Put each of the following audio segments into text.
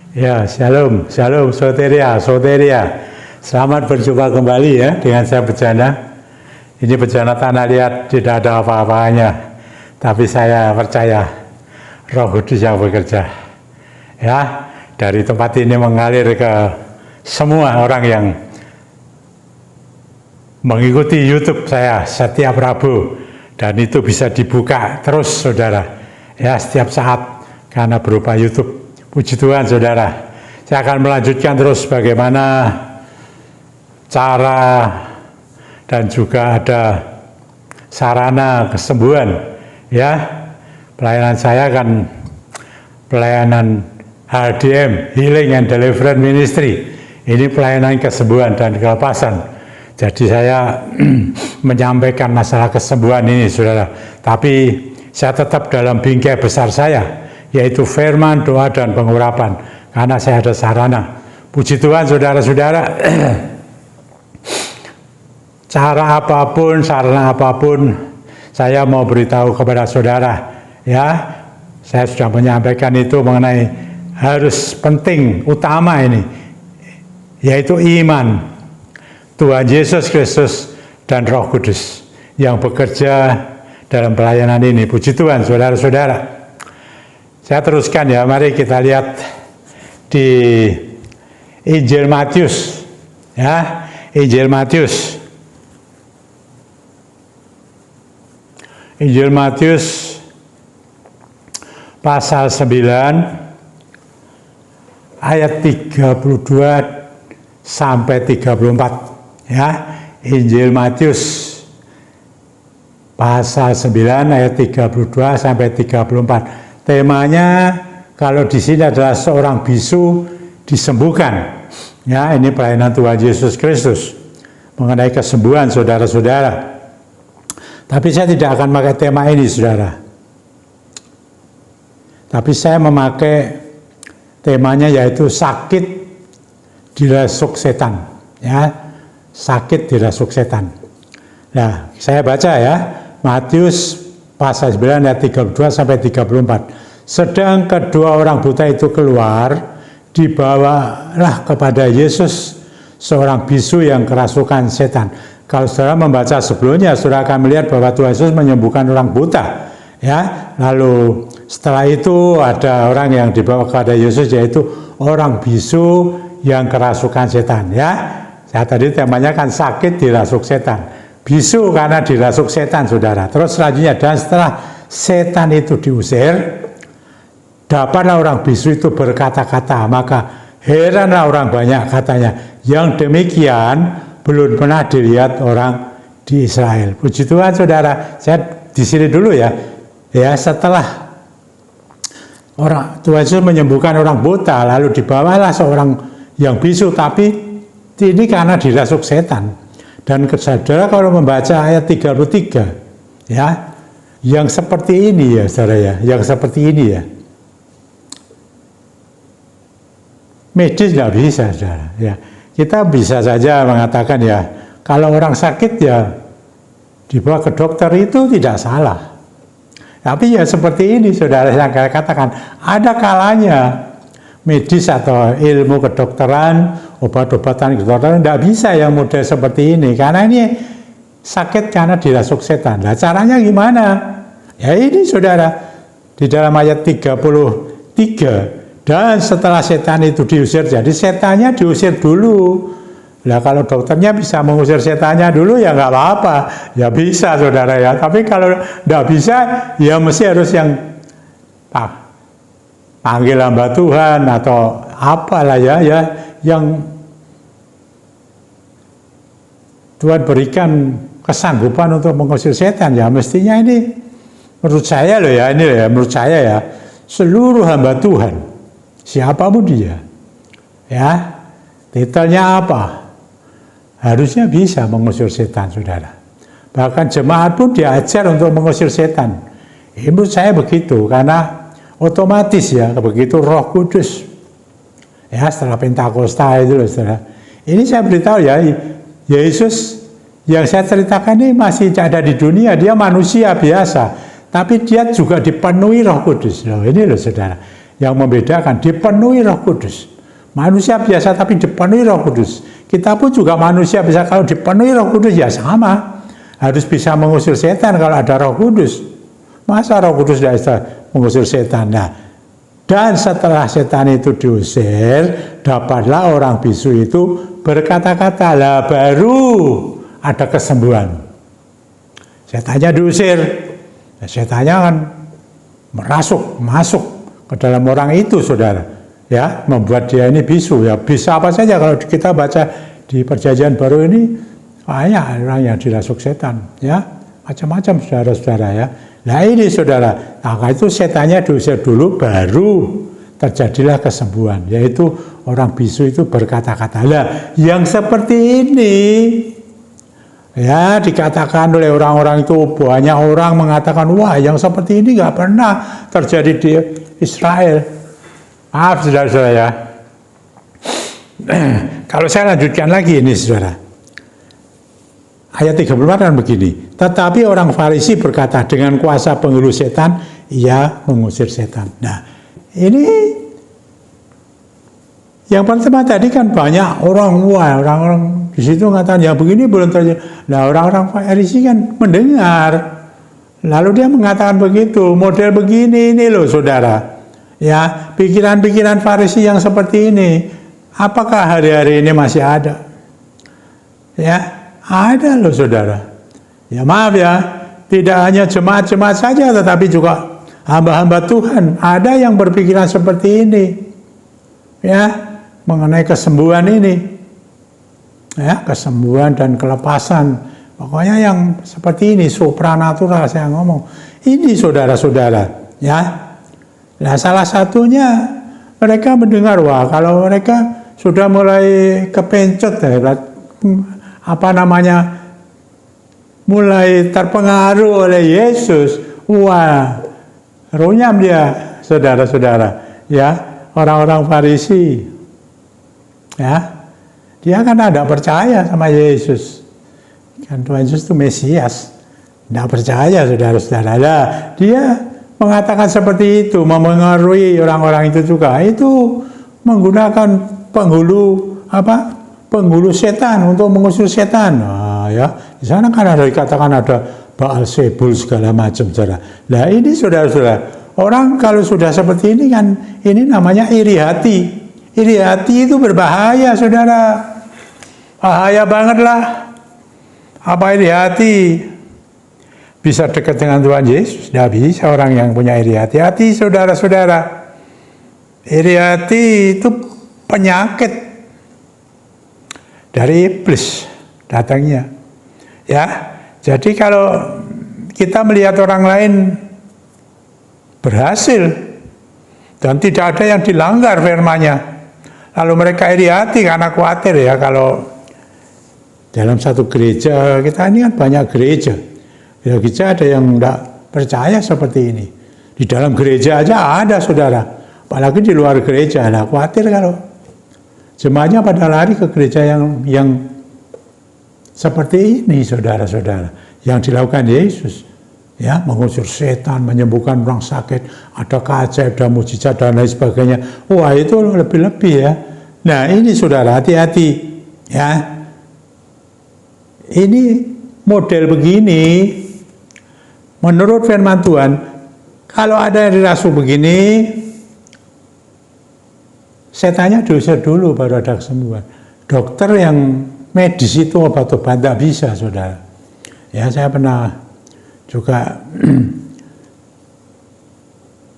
Ya, shalom, shalom, soteria, soteria. Selamat berjumpa kembali ya dengan saya Bejana. Ini Bejana Tanah Liat, tidak ada apa-apanya. Tapi saya percaya Roh Kudus yang bekerja. Ya, dari tempat ini mengalir ke semua orang yang mengikuti YouTube saya setiap Rabu. Dan itu bisa dibuka terus, saudara. Ya, setiap saat karena berupa YouTube. Puji Tuhan, saudara. Saya akan melanjutkan terus bagaimana cara dan juga ada sarana kesembuhan. Ya, pelayanan saya kan pelayanan HDM, Healing and Deliverance Ministry. Ini pelayanan kesembuhan dan kelepasan. Jadi saya menyampaikan masalah kesembuhan ini, saudara. Tapi saya tetap dalam bingkai besar saya, yaitu firman, doa, dan pengurapan. Karena saya ada sarana. Puji Tuhan, saudara-saudara. Cara apapun, sarana apapun, saya mau beritahu kepada saudara. Ya, saya sudah menyampaikan itu mengenai harus penting, utama ini. Yaitu iman Tuhan Yesus Kristus dan Roh Kudus yang bekerja dalam pelayanan ini. Puji Tuhan, saudara-saudara. Saya teruskan ya, mari kita lihat di Injil Matius. Ya, Injil Matius. Injil Matius pasal 9 ayat 32 sampai 34. Ya, Injil Matius pasal 9 ayat 32 sampai 34. Temanya kalau di sini adalah seorang bisu disembuhkan. Ya, ini pelayanan Tuhan Yesus Kristus mengenai kesembuhan, saudara-saudara. Tapi saya tidak akan memakai tema ini, saudara. Tapi saya memakai temanya yaitu sakit dirasuk setan. Ya, sakit dirasuk setan. Nah, saya baca ya, Matius pasal 9 ayat 32 sampai 34. Sedang kedua orang buta itu keluar, dibawalah kepada Yesus seorang bisu yang kerasukan setan. Kalau saudara membaca sebelumnya, saudara akan melihat bahwa Tuhan Yesus menyembuhkan orang buta. Ya, lalu setelah itu ada orang yang dibawa kepada Yesus, yaitu orang bisu yang kerasukan setan. Ya, saya tadi temanya kan sakit dirasuk setan. Bisu karena dirasuk setan, saudara. Terus selanjutnya, dan setelah setan itu diusir, dapatlah orang bisu itu berkata-kata. Maka heranlah orang banyak, katanya, yang demikian belum pernah dilihat orang di Israel. Puji Tuhan, saudara. Saya di sini dulu ya. Ya, setelah Tuhan Yesus menyembuhkan orang buta, lalu dibawalah seorang yang bisu, tapi ini karena dirasuk setan. Dan saudara kalau membaca ayat 33, ya, yang seperti ini ya, saudara ya, yang seperti ini ya, medis nggak bisa, saudara. Ya, kita bisa saja mengatakan ya, kalau orang sakit ya dibawa ke dokter itu tidak salah. Tapi ya seperti ini, saudara, yang saya katakan, ada kalanya medis atau ilmu kedokteran, obat-obatan kedokteran tidak bisa yang model seperti ini, karena ini sakit karena dirasuk setan. Nah, caranya gimana? Ya ini, saudara, di dalam ayat 33, dan setelah setan itu diusir, jadi setannya diusir dulu. Nah, kalau dokternya bisa mengusir setannya dulu ya nggak apa-apa, ya bisa, saudara ya. Tapi kalau nggak bisa, ya mesti harus yang panggil hamba Tuhan atau apalah ya yang Tuhan berikan kesanggupan untuk mengusir setan. Ya mestinya ini menurut saya loh ya, ini ya menurut saya ya, seluruh hamba Tuhan siapapun dia ya, titelnya apa, harusnya bisa mengusir setan, saudara. Bahkan jemaat pun diajar untuk mengusir setan. Ini menurut saya begitu, karena otomatis ya, begitu Roh Kudus ya setelah Pentakosta itu loh, saudara. Ini saya beritahu ya, Yesus yang saya ceritakan ini masih ada di dunia, dia manusia biasa, tapi dia juga dipenuhi Roh Kudus. Loh, ini loh, saudara. Yang membedakan dipenuhi Roh Kudus. Manusia biasa tapi dipenuhi Roh Kudus. Kita pun juga manusia bisa, kalau dipenuhi Roh Kudus ya sama. Harus bisa mengusir setan kalau ada Roh Kudus. Masa Roh Kudus tidak bisa mengusir setan? Nah, dan setelah setan itu diusir, dapatlah orang bisu itu berkata-kata, lah baru ada kesembuhan. Setannya diusir, setannya kan masuk ke dalam orang itu, saudara, ya, membuat dia ini bisu. Ya bisa apa saja kalau kita baca di Perjanjian Baru ini, banyak orang yang dirasuk setan, ya, macam-macam, saudara-saudara, ya. Nah ini, saudara, nah itu setannya diusir dulu, baru terjadilah kesembuhan, yaitu orang bisu itu berkata-kata. Lah yang seperti ini, ya, dikatakan oleh orang-orang itu, banyak orang mengatakan, wah, yang seperti ini nggak pernah terjadi di Israel. Maaf, saudara-saudara, ya. Kalau saya lanjutkan lagi ini, saudara. Ayat 34 kan begini. Tetapi orang Farisi berkata, dengan kuasa penghulu setan, ia mengusir setan. Nah, ini yang pertama tadi kan banyak orang-orang di situ mengatakan, ya begini belum terjadi. Nah, orang-orang Farisi kan mendengar. Lalu dia mengatakan begitu, model begini ini loh, saudara. Ya, pikiran-pikiran Farisi yang seperti ini, apakah hari-hari ini masih ada? Ya, ada loh, saudara. Ya maaf ya, tidak hanya jemaat-jemaat saja, tetapi juga hamba-hamba Tuhan. Ada yang berpikiran seperti ini, ya, mengenai kesembuhan ini, ya, kesembuhan dan kelepasan. Pokoknya yang seperti ini, supranatural saya ngomong. Ini, saudara-saudara, ya. Nah, salah satunya mereka mendengar, wah, kalau mereka sudah mulai kepencet, mulai terpengaruh oleh Yesus, wah, runyam dia, saudara-saudara, ya, orang-orang Farisi, ya, dia kan ada percaya sama Yesus. Kan Tuhan Yesus itu Mesias, tidak percaya, saudara-saudara. Nah, dia mengatakan seperti itu, memengaruhi orang-orang itu juga. Itu menggunakan penghulu setan untuk mengusir setan. Nah, ya, di sana kan ada dikatakan ada Baalzebul segala macam, saudara. Nah, ini, saudara-saudara, orang kalau sudah seperti ini kan, ini namanya iri hati. Iri hati itu berbahaya, saudara. Bahaya banget lah. Apa iri hati? Bisa dekat dengan Tuhan Yesus? Tidak bisa orang yang punya iri hati. Hati, saudara-saudara. Iri hati itu penyakit dari iblis datangnya. Ya, jadi kalau kita melihat orang lain berhasil dan tidak ada yang dilanggar firman-Nya, lalu mereka iri hati karena khawatir, ya, kalau dalam satu gereja, kita ini kan banyak gereja. Gereja ada yang tidak percaya seperti ini. Di dalam gereja aja ada, saudara. Apalagi di luar gereja. Nah, khawatir kalau jemaatnya pada lari ke gereja yang seperti ini, saudara-saudara. Yang dilakukan Yesus, ya, mengusir setan, menyembuhkan orang sakit, ada keajaiban, ada mujizat dan lain sebagainya. Wah, itu lebih-lebih, ya. Nah, ini, saudara, hati-hati, ya. Ini model begini, menurut firman Tuhan, kalau ada yang dirasuk begini, setannya diusir dulu baru ada kesembuhan. Dokter yang medis itu obat-obat tidak bisa, saudara. Ya, saya pernah juga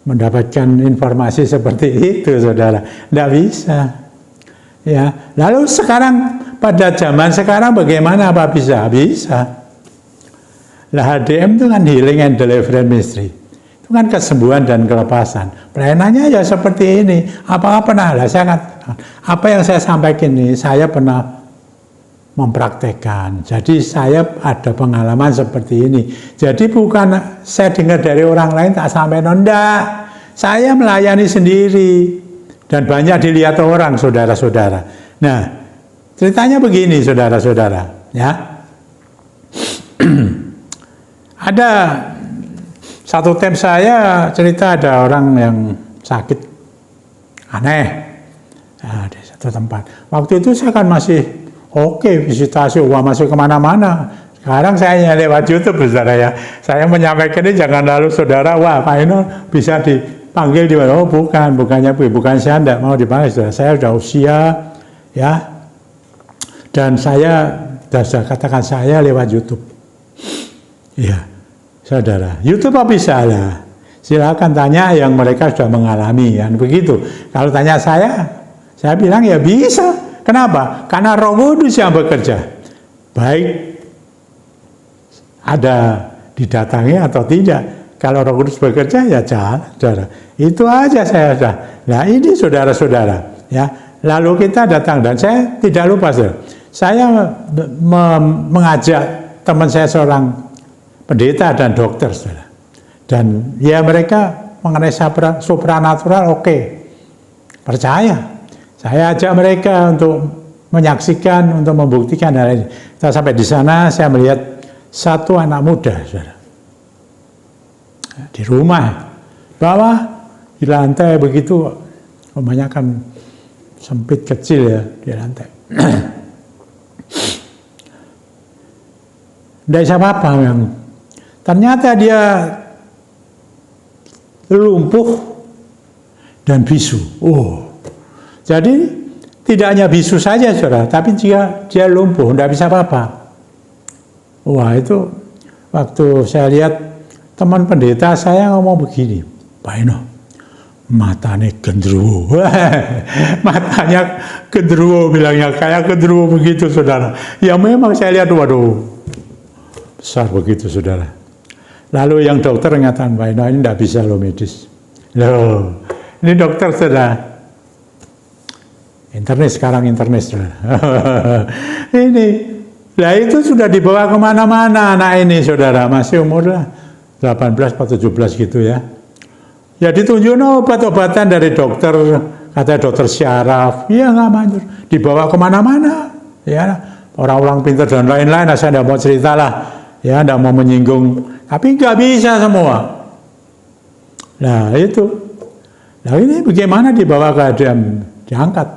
mendapatkan informasi seperti itu, saudara. Tidak bisa. Ya, lalu sekarang pada zaman sekarang bagaimana, apa bisa? Bisa. Lah, HDM itu kan Healing and Deliverance Ministry. Itu kan kesembuhan dan kelepasan. Pelayanannya ya seperti ini. Apakah pernah? Lah, apa yang saya sampaikan ini saya pernah mempraktekkan. Jadi saya ada pengalaman seperti ini. Jadi bukan saya dengar dari orang lain tak sampai nonda. Saya melayani sendiri. Dan banyak dilihat orang, saudara-saudara. Nah, ceritanya begini, saudara-saudara, ya. Ada satu time saya cerita ada orang yang sakit, aneh. Nah, di satu tempat. Waktu itu saya kan masih oke, visitasi, masih kemana-mana. Sekarang saya lewat YouTube, saudara ya. Saya menyampaikan ini jangan lalu saudara, wah Pak Eno bisa dipanggil di mana? Oh bukan saya tidak mau dipanggil, saudara. Saya sudah usia, ya. Dan saya sudah katakan saya lewat YouTube. Iya, saudara. YouTube apa bisa lah. Silakan tanya yang mereka sudah mengalami, kan begitu. Kalau tanya saya bilang ya bisa. Kenapa? Karena Roh Kudus yang bekerja. Baik ada didatangi atau tidak. Kalau Roh Kudus bekerja ya jalan, saudara. Itu aja saya sudah. Nah ini saudara-saudara, ya. Lalu kita datang dan saya tidak lupa, saudara. Saya mengajak teman saya seorang pendeta dan dokter, saudara. Dan ya mereka mengenai supranatural oke. Percaya. Saya ajak mereka untuk menyaksikan, untuk membuktikan hal ini. Kita sampai di sana, saya melihat satu anak muda, saudara, di rumah bawah di lantai begitu, rumahnya kan sempit kecil ya di lantai. Tidak siapa-apa yang ternyata dia lumpuh dan bisu. Jadi tidak hanya bisu saja, saudara, tapi juga dia lumpuh, tidak bisa apa-apa. Wah itu waktu saya lihat teman pendeta saya ngomong begini, Pak Eno, matanya gendruwo, matanya gendruwo bilangnya, kayak gendruwo begitu, saudara. Ya memang saya lihat, waduh, besar begitu, saudara. Lalu yang dokter mengatakan, Pak Eno ini tidak bisa loh medis. Loh, ini dokter, saudara. Internet sekarang, saudara. Ini. Nah itu sudah dibawa kemana-mana anak ini, saudara, masih umur 18 atau 17 gitu ya. Ya ditunjukin obat-obatan dari dokter, kata dokter syaraf, ya nggak manjur, dibawa kemana-mana, ya orang-orang pintar dan lain-lain. Saya tidak mau cerita lah, ya tidak mau menyinggung, tapi nggak bisa semua. Nah itu, nah ini bagaimana dibawa ke ADM, diangkat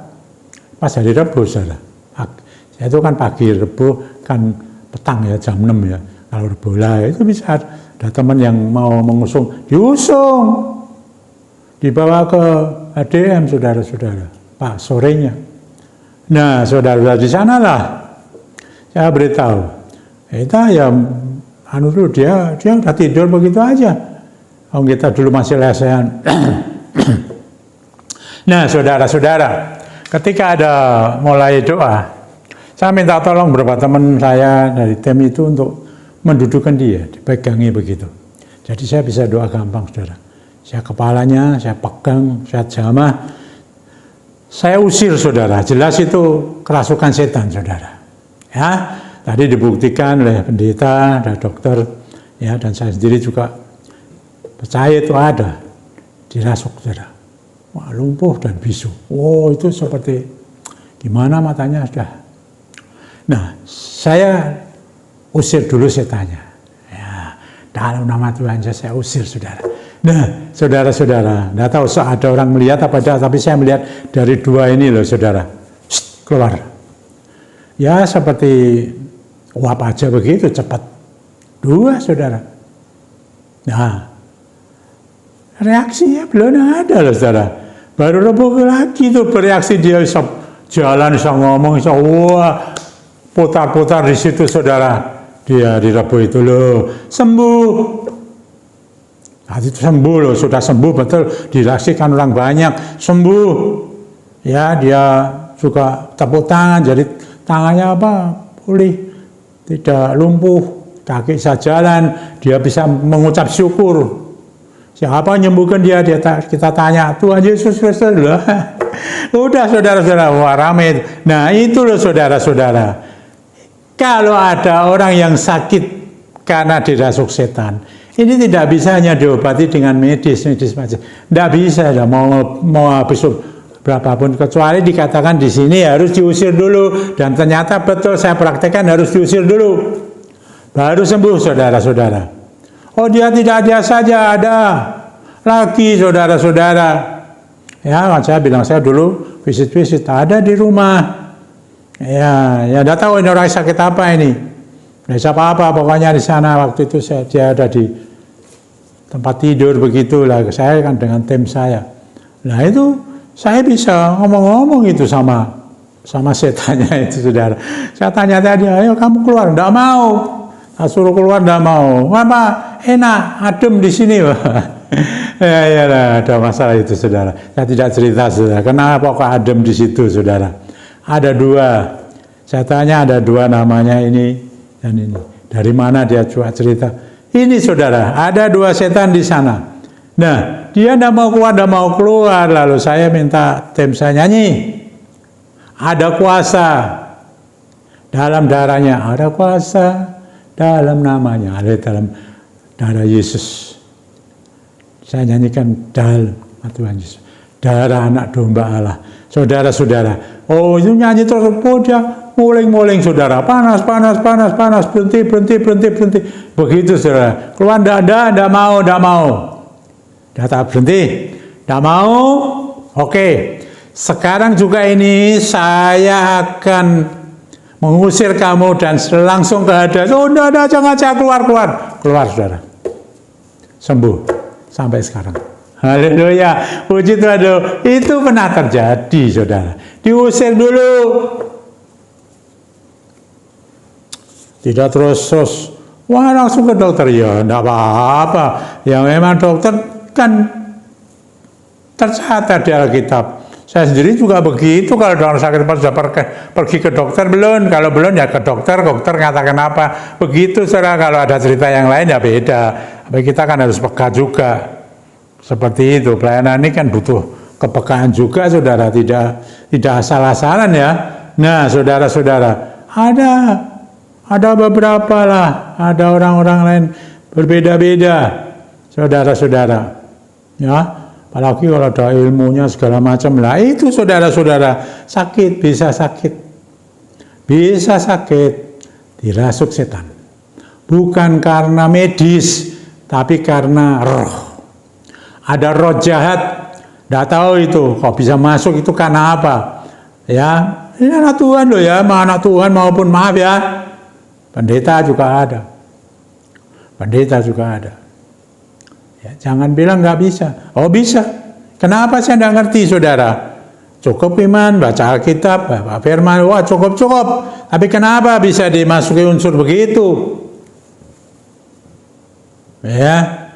pas hari Rabu, saudara. Itu kan pagi, Rebu kan petang ya, jam 6 ya. Kalau Rebu lah itu bisa ada teman yang mau mengusung, diusung, dibawa ke ADM, saudara-saudara, Pak, sorenya. Nah, saudara di sana lah saya beritahu, kita ya dulu dia udah tidur begitu aja. Kita dulu masih lesehan. Nah, saudara-saudara, ketika ada mulai doa, saya minta tolong beberapa teman saya dari tim itu untuk mendudukkan dia, dipegangi begitu. Jadi saya bisa doa gampang, saudara. Saya kepalanya, saya pegang, saya jamah, saya usir, saudara. Jelas itu kerasukan setan, saudara. Ya, tadi dibuktikan oleh pendeta dan dokter, ya, dan saya sendiri juga percaya itu ada dirasuk, saudara. Wah, lumpuh dan bisu. Oh, itu seperti gimana matanya sudah. Nah, saya usir dulu setannya. Ya, dalam nama Tuhan saya usir, saudara. Nah, saudara-saudara, tidak tahu ada orang melihat apa tidak, tapi saya melihat dari dua ini loh, saudara. Keluar. Ya, seperti uap aja begitu, cepat. Dua, saudara. Nah, reaksinya belum ada loh, saudara. Baru Rebu lagi tuh bereaksi, dia bisa jalan, bisa ngomong, bisa wah, putar-putar di situ, saudara. Dia di Rebu itu loh sembuh. Nah, itu sembuh loh, sudah sembuh betul, dirasakan orang banyak sembuh. Ya, dia juga tepuk tangan, jadi tangannya apa pulih, tidak lumpuh, kaki bisa jalan, dia bisa mengucap syukur. Siapa menyembuhkan dia? Kita tanya, Tuhan Yesus Kristus loh. Udah, saudara-saudara, wah ramai. Nah itu loh, saudara-saudara. Kalau ada orang yang sakit karena dirasuk setan, ini tidak bisa hanya diobati dengan medis macam. Tidak bisa, mau habis berapapun, kecuali dikatakan di sini harus diusir dulu, dan ternyata betul saya praktekkan harus diusir dulu, baru sembuh, saudara-saudara. Oh, dia tidak ada saja, ada lagi, saudara-saudara. Ya, saya bilang saya dulu visit ada di rumah. Ya, ya enggak tahu ini orang sakit apa ini. Nggak bisa apa-apa, pokoknya di sana waktu itu dia ada di tempat tidur begitulah. Saya kan dengan tim saya. Nah itu saya bisa ngomong-ngomong itu sama setannya itu, saudara. Saya tanya tadi, ayo kamu keluar, enggak mau. Saya suruh keluar, enggak mau. Apa? Enak, adem di sini. Ya, ada masalah itu, saudara. Saya tidak cerita, saudara. Kenapa kok adem di situ, saudara? Ada dua. Saya tanya ada dua namanya ini dan ini. Dari mana dia cerita? Ini, saudara, ada dua setan di sana. Nah, dia tidak mau keluar. Lalu saya minta tim saya nyanyi. Ada kuasa dalam darahnya, ada kuasa dalam namanya, ada dalam darah Yesus. Saya nyanyikan dalam Tuhan Yesus, darah anak domba Allah. Saudara-saudara, oh itu nyanyi terus, dia muling-muling, saudara, panas, berhenti. Begitu, saudara. Keluar, tidak mau. Tidak berhenti, tidak mau. Oke, sekarang juga ini saya akan mengusir kamu dan langsung ke hadapan. Oh, tidak, jangan keluar, saudara. Sembuh sampai sekarang. Haleluya, puji Tuhan. Itu pernah terjadi, saudara. Diusir dulu. Tidak terus, wah langsung ke dokter. Ya, tidak apa-apa. Ya memang dokter kan tercatat di Alkitab. Saya sendiri juga begitu, kalau orang sakit sudah pergi ke dokter belum, kalau belum ya ke dokter katakan apa. Begitu, saudara. Kalau ada cerita yang lain ya beda. Tapi kita kan harus peka juga. Seperti itu, pelayanan ini kan butuh kepekaan juga, saudara. Tidak asal-asalan ya. Nah, saudara-saudara, ada beberapa lah, ada orang-orang lain berbeda-beda, saudara-saudara. Ya, apalagi kalau ada ilmunya segala macam lah, itu saudara-saudara bisa sakit, dirasuk setan. Bukan karena medis, tapi karena roh. Ada roh jahat, tidak tahu itu kok bisa masuk, itu karena apa? Ya, ini anak Tuhan loh ya, anak Tuhan maupun maaf ya, pendeta juga ada. Ya, jangan bilang nggak bisa. Oh bisa. Kenapa saya tidak ngerti, saudara? Cukup iman, baca Alkitab, baca firman, wah cukup. Tapi kenapa bisa dimasuki unsur begitu? Ya,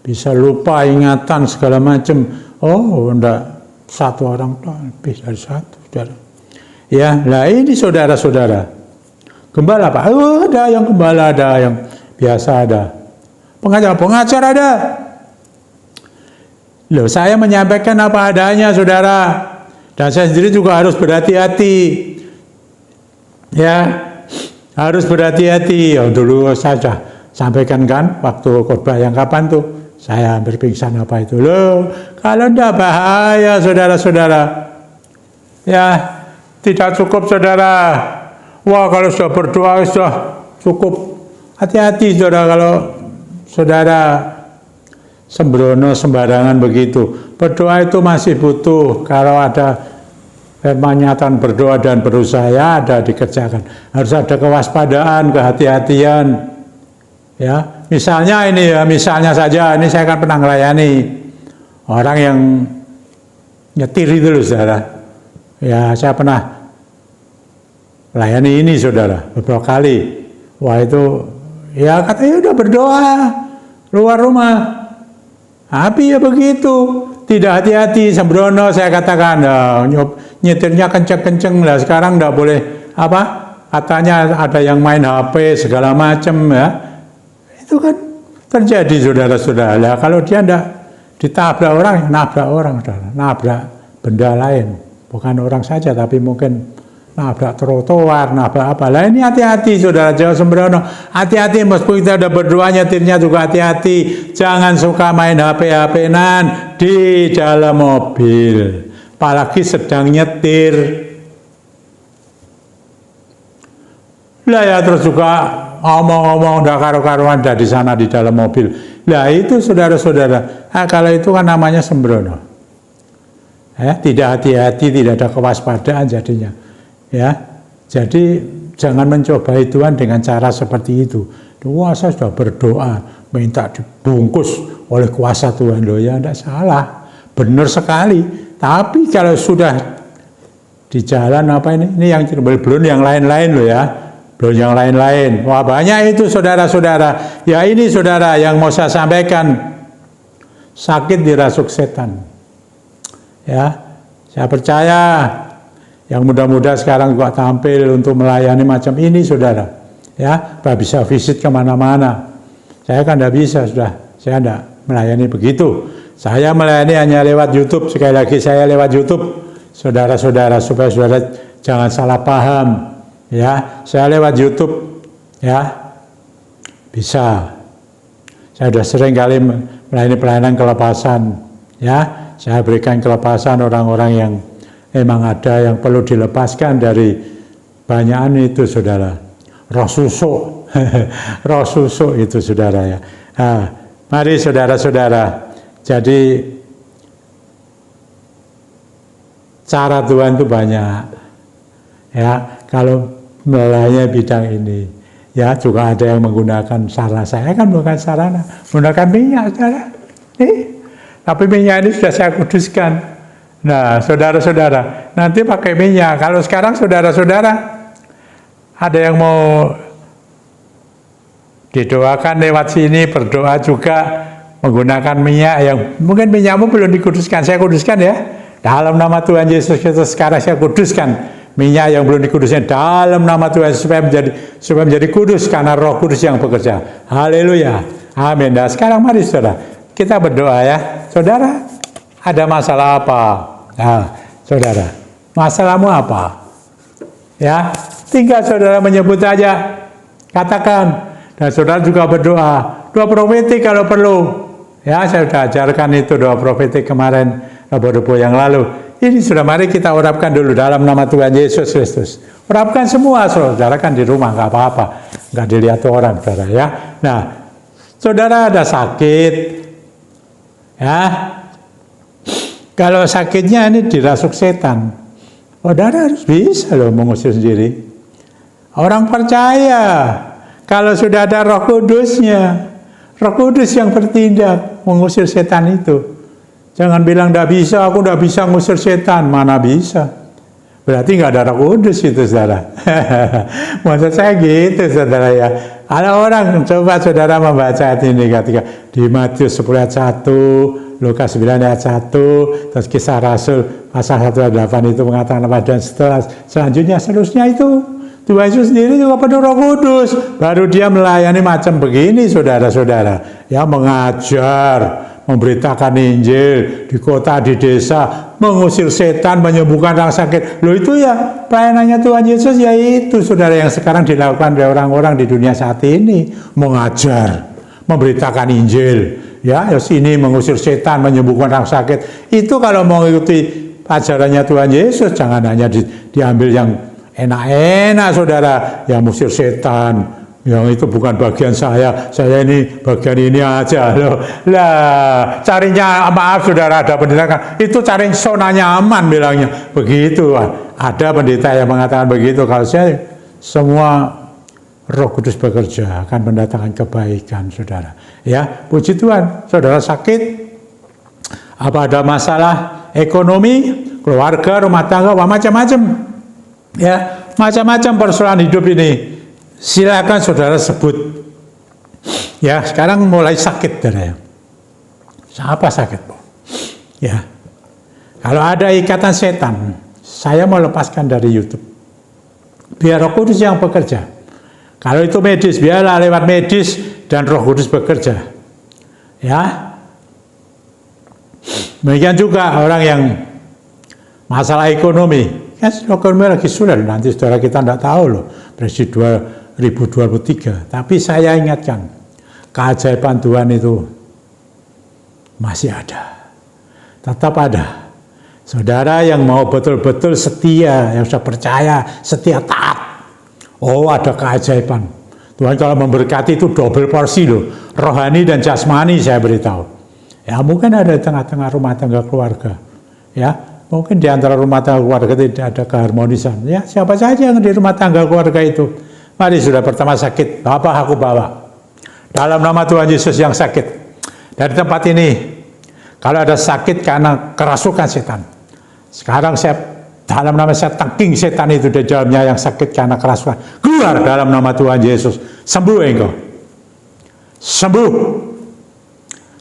bisa lupa ingatan segala macam. Oh, enggak satu orang, lebih dari satu, saudara. Ya, lah ini saudara-saudara. Gembala Pak, ada yang gembala, ada yang biasa ada. Pengajar ada. Loh, saya menyampaikan apa adanya, saudara. Dan saya sendiri juga harus berhati-hati. Ya, harus berhati-hati. Oh, dulu saya sampaikan kan, waktu khotbah yang kapan tuh, saya hampir pingsan apa itu. Loh, kalau enggak bahaya, saudara-saudara. Ya, tidak cukup, saudara. Wah, kalau sudah berdoa sudah cukup. Hati-hati, saudara, kalau saudara sembrono sembarangan begitu. Berdoa itu masih butuh. Kalau ada firman nyata berdoa dan berusaha, ya ada dikerjakan. Harus ada kewaspadaan, kehati-hatian. Ya, misalnya ini ya, misalnya saja, ini saya kan pernah melayani orang yang nyetir itu loh, saudara. Ya, saya pernah melayani ini, saudara, beberapa kali. Wah itu, ya katanya udah berdoa luar rumah. Tapi ya begitu, tidak hati-hati, sembrono, saya katakan, nyetirnya kenceng-kenceng lah. Sekarang nggak boleh apa? Katanya ada yang main HP segala macam ya. Itu kan terjadi, saudara-saudara. Nah, kalau dia tidak ditabrak orang, nabrak orang, saudara. Nabrak benda lain, bukan orang saja, tapi mungkin nabrak trotoar, nabrak apa. Lah ini hati-hati, saudara, jangan sembrono. Hati-hati, meskipun kita udah berdoa, nyetirnya juga hati-hati. Jangan suka main HP-HP-nan di dalam mobil, apalagi sedang nyetir. Lah ya, terus juga ngomong-ngomong udah karu-karuan di sana di dalam mobil. Nah itu saudara-saudara, kalau itu kan namanya sembrono. Tidak hati-hati, tidak ada kewaspadaan jadinya. Ya, jadi jangan mencobai Tuhan dengan cara seperti itu. Wah, saya sudah berdoa, minta dibungkus oleh kuasa Tuhan. Loh ya, tidak salah, benar sekali. Tapi kalau sudah di jalan apa ini yang belum yang lain-lain loh ya, belum yang lain-lain. Wah banyak itu saudara-saudara. Ya ini saudara yang mau saya sampaikan, sakit dirasuk setan. Ya, saya percaya yang muda-muda sekarang juga tampil untuk melayani macam ini, saudara. Ya, bisa visit kemana-mana. Saya kan tidak bisa, sudah. Saya tidak melayani begitu. Saya melayani hanya lewat YouTube. Sekali lagi saya lewat YouTube, saudara-saudara, supaya saudara jangan salah paham. Ya, saya lewat YouTube. Ya, bisa. Saya sudah sering kali melayani pelayanan kelepasan. Ya. Saya berikan kelepasan orang-orang yang memang ada yang perlu dilepaskan dari banyakan itu, saudara. Roh susuk, roh susuk itu, saudara ya. Nah, mari saudara-saudara. Jadi cara Tuhan itu banyak. Ya, kalau melayani bidang ini, ya juga ada yang menggunakan sarana. Saya kan bukan sarana, menggunakan minyak, saudara. Tapi minyak ini sudah saya kuduskan. Nah, saudara-saudara, nanti pakai minyak. Kalau sekarang saudara-saudara, ada yang mau didoakan lewat sini, berdoa juga menggunakan minyak yang mungkin minyakmu belum dikuduskan. Saya kuduskan ya. Dalam nama Tuhan Yesus Kristus sekarang saya kuduskan minyak yang belum dikuduskan dalam nama Tuhan supaya menjadi kudus karena Roh Kudus yang bekerja. Haleluya. Amin. Nah, sekarang mari saudara, kita berdoa ya. Saudara, ada masalah apa? Nah, saudara, masalahmu apa? Ya, tinggal saudara menyebut aja, katakan. Dan saudara juga berdoa, doa profetik kalau perlu. Ya, saya sudah ajarkan itu doa profetik kemarin, Rabu-Rabu yang lalu. Ini sudah, mari kita urapkan dulu dalam nama Tuhan Yesus Kristus. Urapkan semua, saudara kan di rumah, nggak apa-apa. Nggak dilihat orang, saudara ya. Nah, saudara ada sakit. Ya, kalau sakitnya ini dirasuk setan, saudara harus bisa loh mengusir sendiri. Orang percaya kalau sudah ada Roh Kudusnya, Roh Kudus yang bertindak mengusir setan itu. Jangan bilang tidak bisa, aku tidak bisa mengusir setan, mana bisa? Berarti nggak ada Roh Kudus itu, saudara. Maksud saya gitu, saudara ya. Ada orang, coba saudara membaca ayat ini ketika di Matius 10 ayat 1, Lukas 9 ayat 1, terus Kisah Rasul pasal 1 ayat 8 itu mengatakan apa, dan selanjutnya seterusnya itu Tuhan Yesus sendiri juga penuh Roh Kudus. Baru dia melayani macam begini, saudara-saudara. Ya, mengajar, memberitakan Injil di kota, di desa, mengusir setan, menyembuhkan orang sakit. Loh itu ya pelayanannya Tuhan Yesus, yaitu saudara yang sekarang dilakukan oleh orang-orang di dunia saat ini. Mengajar, memberitakan Injil, ya sini mengusir setan, menyembuhkan orang sakit. Itu kalau mau mengikuti ajarannya Tuhan Yesus, jangan hanya diambil yang enak-enak, saudara, yang mengusir setan. Yang itu bukan bagian saya ini bagian ini aja loh. Lah, carinya maaf saudara, ada pendeta itu cari zona nyaman bilangnya. Begitu. Ada pendeta yang mengatakan begitu. Kalau saya, semua Roh Kudus bekerja akan mendatangkan kebaikan, saudara. Ya, puji Tuhan. Saudara sakit, apa ada masalah ekonomi, keluarga, rumah tangga, macam-macam. Ya, macam-macam persoalan hidup ini. Silakan saudara sebut. Ya, sekarang mulai sakit, saudara. Apa sakit, Bu? Ya. Kalau ada ikatan setan, saya mau lepaskan dari YouTube. Biar Roh Kudus yang bekerja. Kalau itu medis, biarlah lewat medis dan Roh Kudus bekerja. Ya. Demikian juga orang yang masalah ekonomi. Kan ekonomi lagi sulit, nanti saudara kita tidak tahu loh. Prediksi 2023. Tapi saya ingatkan, keajaiban Tuhan itu masih ada. Tetap ada. Saudara yang mau betul-betul setia, yang sudah percaya, setia taat. Oh, ada keajaiban. Tuhan kalau memberkati itu double porsi loh, rohani dan jasmani saya beritahu. Ya mungkin ada di tengah-tengah rumah tangga keluarga, ya mungkin di antara rumah tangga keluarga tidak ada keharmonisan. Ya siapa saja yang di rumah tangga keluarga itu, mari sudah pertama sakit, Bapak aku bawa dalam nama Tuhan Yesus yang sakit dari tempat ini. Kalau ada sakit karena kerasukan setan, sekarang saya dalam nama saya tangking setan itu di dalamnya yang sakit karena kerasukan, keluar dalam nama Tuhan Yesus. Sembuh engkau, sembuh.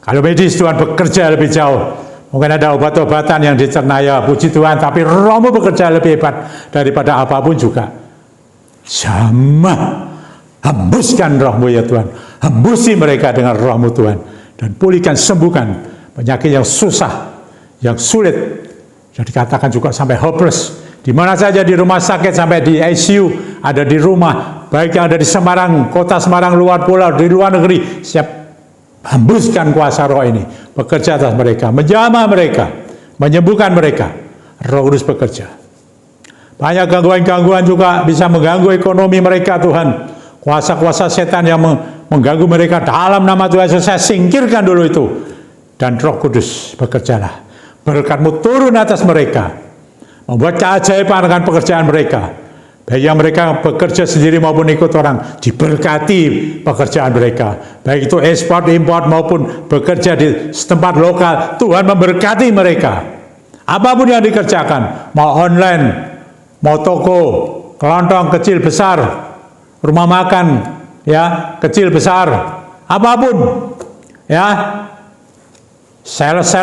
Kalau medis Tuhan bekerja lebih jauh. Mungkin ada obat-obatan yang dicerna, ya puji Tuhan, tapi Rohmu bekerja lebih hebat daripada apapun juga. Jamah, hembuskan Rohmu ya Tuhan, hembusi mereka dengan Rohmu Tuhan, dan pulihkan, sembuhkan penyakit yang susah, yang sulit, yang dikatakan juga sampai hopeless. Di mana saja, di rumah sakit sampai di ICU, ada di rumah, baik yang ada di Semarang, kota Semarang, luar pulau, di luar negeri, siap hembuskan kuasa roh ini, bekerja atas mereka, menjamah mereka, menyembuhkan mereka. Roh Kudus bekerja. Banyak gangguan-gangguan juga bisa mengganggu ekonomi mereka Tuhan. Kuasa-kuasa setan yang mengganggu mereka dalam nama Tuhan Yesus, saya singkirkan dulu itu. Dan Roh Kudus bekerjalah. Berkat-Mu turun atas mereka, membuat keajaiban dengan pekerjaan mereka. Baik yang mereka bekerja sendiri maupun ikut orang, diberkati pekerjaan mereka. Baik itu ekspor, import maupun bekerja di setempat lokal, Tuhan memberkati mereka. Apapun yang dikerjakan, mau online, mau toko, kelontong kecil besar, rumah makan, ya kecil besar, apapun, ya sales,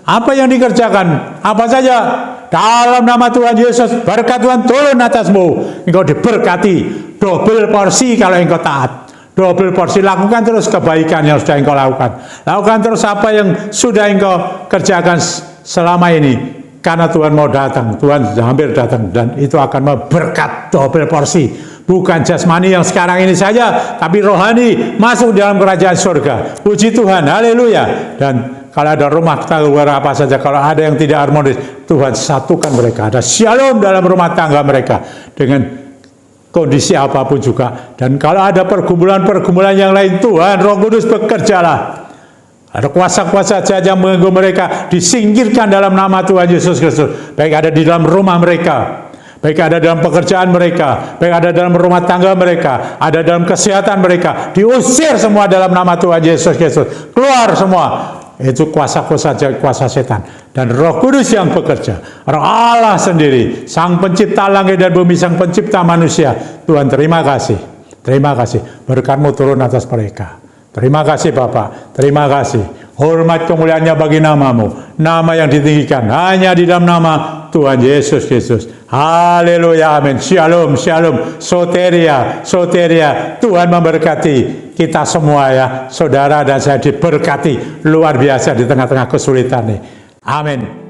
apa yang dikerjakan, apa saja, dalam nama Tuhan Yesus, berkat Tuhan turun atasmu. Engkau diberkati, double porsi kalau engkau taat. Double porsi, lakukan terus kebaikan yang sudah engkau lakukan. Lakukan terus apa yang sudah engkau kerjakan selama ini. Karena Tuhan mau datang, Tuhan sudah hampir datang. Dan itu akan memberkat double porsi. Bukan jasmani yang sekarang ini saja, tapi rohani masuk dalam kerajaan surga. Puji Tuhan, haleluya. Dan kalau ada rumah tangga apa saja, kalau ada yang tidak harmonis, Tuhan satukan mereka. Ada shalom dalam rumah tangga mereka dengan kondisi apapun juga. Dan kalau ada pergumulan-pergumulan yang lain, Tuhan Roh Kudus bekerjalah. Ada kuasa-kuasa jahat yang mengganggu mereka, disingkirkan dalam nama Tuhan Yesus Kristus. Baik ada di dalam rumah mereka, baik ada dalam pekerjaan mereka, baik ada dalam rumah tangga mereka, ada dalam kesehatan mereka, diusir semua dalam nama Tuhan Yesus Kristus. Keluar semua. Itu kuasa-kuasa jahat, kuasa setan. Dan Roh Kudus yang bekerja, Roh Allah sendiri, Sang Pencipta langit dan bumi, Sang Pencipta manusia. Tuhan terima kasih, terima kasih. Berkat-Mu turun atas mereka. Terima kasih Bapak, terima kasih. Hormat kemuliaannya bagi nama-Mu, nama yang ditinggikan hanya di dalam nama Tuhan Yesus Kristus. Haleluya, amin. Shalom, shalom, soteria, soteria. Tuhan memberkati kita semua ya, saudara dan saya diberkati luar biasa di tengah-tengah kesulitan ini. Amin.